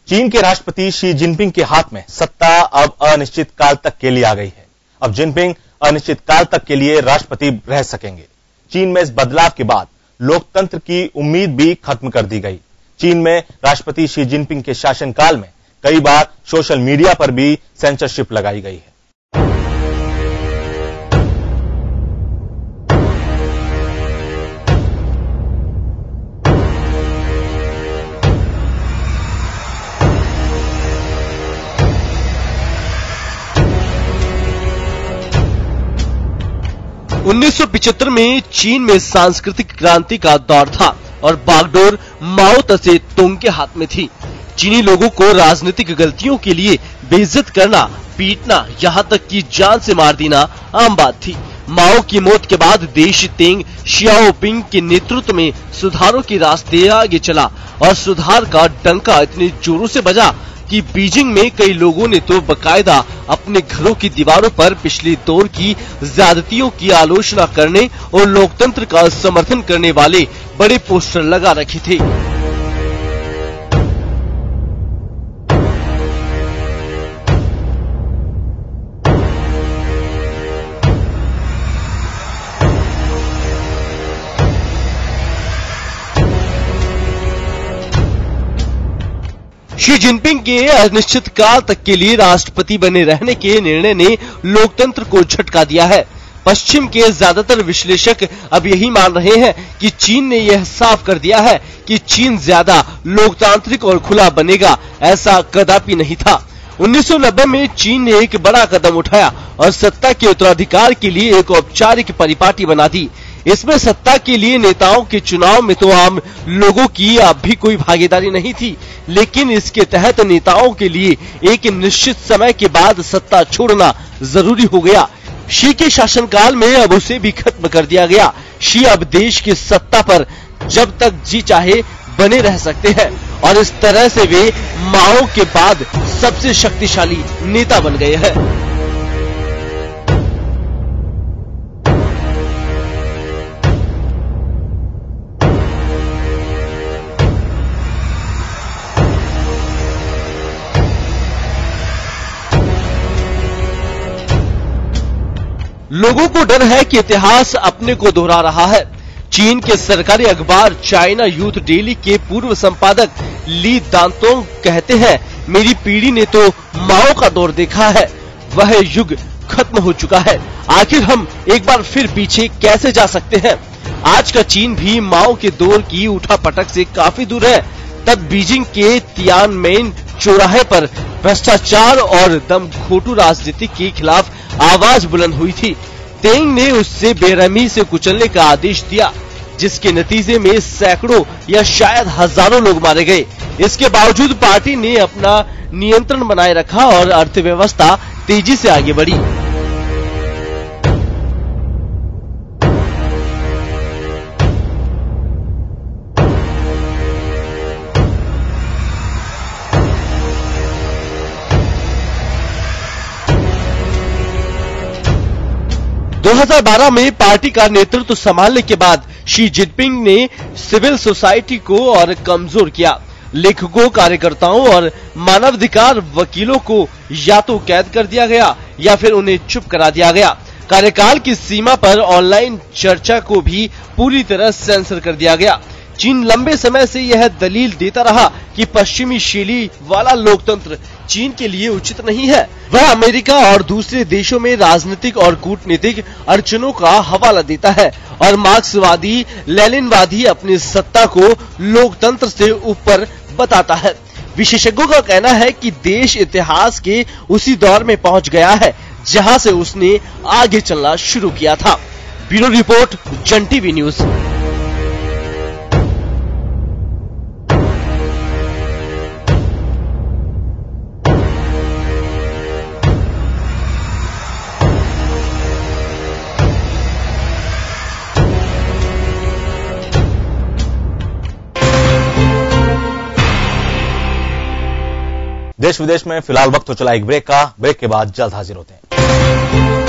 चीन के राष्ट्रपति शी जिनपिंग के हाथ में सत्ता अब अनिश्चित काल तक के लिए आ गई है। अब जिनपिंग अनिश्चित काल तक के लिए राष्ट्रपति रह सकेंगे। चीन में इस बदलाव के बाद लोकतंत्र की उम्मीद भी खत्म कर दी गई। चीन में राष्ट्रपति शी जिनपिंग के शासनकाल में कई बार सोशल मीडिया पर भी सेंसरशिप लगाई गई है। 1975 में चीन में सांस्कृतिक क्रांति का दौर था और बागडोर माओ तसे तुंग के हाथ में थी। चीनी लोगों को राजनीतिक गलतियों के लिए बेइज्जत करना, पीटना, यहाँ तक कि जान से मार देना आम बात थी। माओ की मौत के बाद देश तेंग शियाओपिंग के नेतृत्व में सुधारों के रास्ते आगे चला और सुधार का डंका इतने जोरों से बजा कि बीजिंग में कई लोगों ने तो बकायदा अपने घरों की दीवारों पर पिछले दौर की ज्यादतियों की आलोचना करने और लोकतंत्र का समर्थन करने वाले बड़े पोस्टर लगा रखे थे। शी जिनपिंग के अनिश्चित काल तक के लिए राष्ट्रपति बने रहने के निर्णय ने लोकतंत्र को झटका दिया है। पश्चिम के ज्यादातर विश्लेषक अब यही मान रहे हैं कि चीन ने यह साफ कर दिया है कि चीन ज्यादा लोकतांत्रिक और खुला बनेगा, ऐसा कदापि नहीं था। 1990 में चीन ने एक बड़ा कदम उठाया और सत्ता के उत्तराधिकार के लिए एक औपचारिक परिपाटी बना दी। इसमें सत्ता के लिए नेताओं के चुनाव में तो आम लोगों की अब भी कोई भागीदारी नहीं थी, लेकिन इसके तहत नेताओं के लिए एक निश्चित समय के बाद सत्ता छोड़ना जरूरी हो गया। शी के शासनकाल में अब उसे भी खत्म कर दिया गया। शी अब देश की सत्ता पर जब तक जी चाहे बने रह सकते हैं और इस तरह से वे माओ के बाद सबसे शक्तिशाली नेता बन गए हैं। लोगों को डर है कि इतिहास अपने को दोहरा रहा है। चीन के सरकारी अखबार चाइना यूथ डेली के पूर्व संपादक ली दांतोंग कहते हैं, मेरी पीढ़ी ने तो माओ का दौर देखा है, वह युग खत्म हो चुका है। आखिर हम एक बार फिर पीछे कैसे जा सकते हैं? आज का चीन भी माओ के दौर की उठापटक से काफी दूर है। तब बीजिंग के तियानमेन चौराहे पर भ्रष्टाचार और दमघोटू राजनीति के खिलाफ आवाज बुलंद हुई थी। तेंग ने उससे बेरहमी से कुचलने का आदेश दिया, जिसके नतीजे में सैकड़ों या शायद हजारों लोग मारे गए। इसके बावजूद पार्टी ने अपना नियंत्रण बनाए रखा और अर्थव्यवस्था तेजी से आगे बढ़ी। दो 2012 में पार्टी का नेतृत्व संभालने के बाद शी जिनपिंग ने सिविल सोसाइटी को और कमजोर किया। लेखकों, कार्यकर्ताओं और मानवाधिकार वकीलों को या तो कैद कर दिया गया या फिर उन्हें चुप करा दिया गया। कार्यकाल की सीमा पर ऑनलाइन चर्चा को भी पूरी तरह सेंसर कर दिया गया। चीन लंबे समय से यह दलील देता रहा कि पश्चिमी शैली वाला लोकतंत्र चीन के लिए उचित नहीं है। वह अमेरिका और दूसरे देशों में राजनीतिक और कूटनीतिक अड़चनों का हवाला देता है और मार्क्सवादी, लेनिनवादी अपनी सत्ता को लोकतंत्र से ऊपर बताता है। विशेषज्ञों का कहना है कि देश इतिहास के उसी दौर में पहुंच गया है जहां से उसने आगे चलना शुरू किया था। ब्यूरो रिपोर्ट, जन टीवी न्यूज। देश विदेश में फिलहाल वक्त हो चला एक ब्रेक का। ब्रेक के बाद जल्द हाजिर होते हैं।